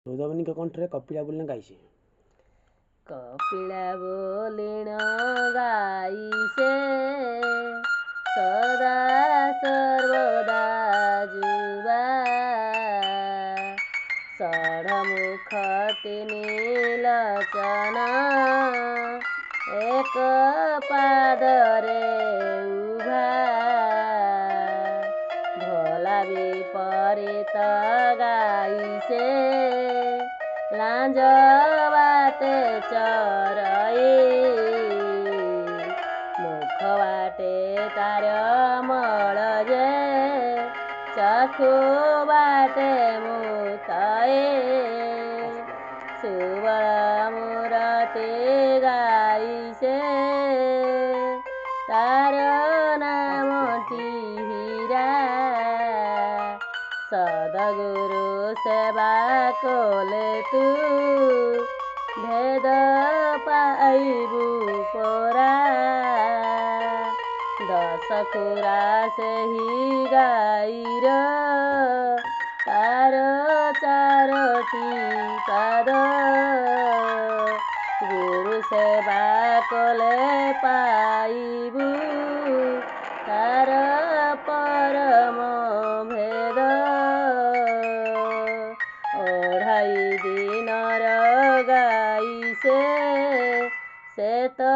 ସୌଦାମିନୀଙ୍କ କଣ୍ଠରେ କପିଳା ବୋଲିଣ ଗାଇছে। କପିଳା ବୋଲିଣ ଗାଇছে ସଦା ସର୍ବଦା ଯୁବା ଷଡ଼ମୁଖ ତିନି ଲୋଚନ ଏକ ପାଦରେ ଉଭା ଭୋଲା ବିପରୀତ ଗାଇছে ଲାଞ୍ଜ ବାଟେ ଚରଇ ମୁଖ ବାଟେ ତାର ମଳ ଯେ ଚକ୍ଷୁ ବାଟେ ମୁତଏ ସୁବଳ ମୂରତି ଗାଇছে ତାର ନାମଟି ହୀରା ସଦଗୁରୁ ସେବା କଲେ ତୁ ଭେଦ ପାଇବୁ ପରା ଦଶ ଖୁରା ସେହି ଗାଈର ତାର ଚାରୋଟି ପାଦ ଗୁରୁ ସେବା କଲେ ପାଇବୁ ତାର ପରମ ଭେଦ ଅଢ଼ାଇ ଦିନର ଗାଇছে ସେ ତ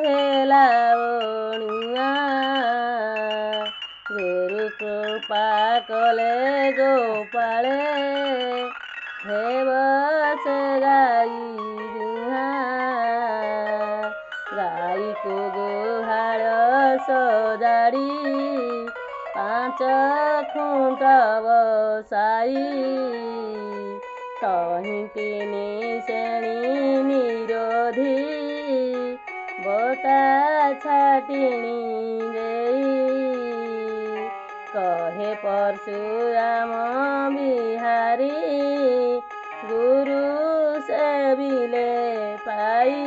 ହେଲା ବଣୁଆ ଗୁରୁ କୃପା କଲେ ଗୋପାଳେ ହେବ ସେ ଗାଈ ଦୁହାଁ ଗାଈକୁ ଗୁହାଳ ସଜାଡ଼ି ପାଞ୍ଚ ଖୁଣ୍ଟ ବସାଇ ତହିଁ ତିନି ଶ୍ରେଣୀ ନିରୋଧୀ ବତା ଛାଟିଣି ଦେଇ କହେ ପରଶୁରାମ ବିହାରୀ ଗୁରୁ ସେବିଲେ ପାଇ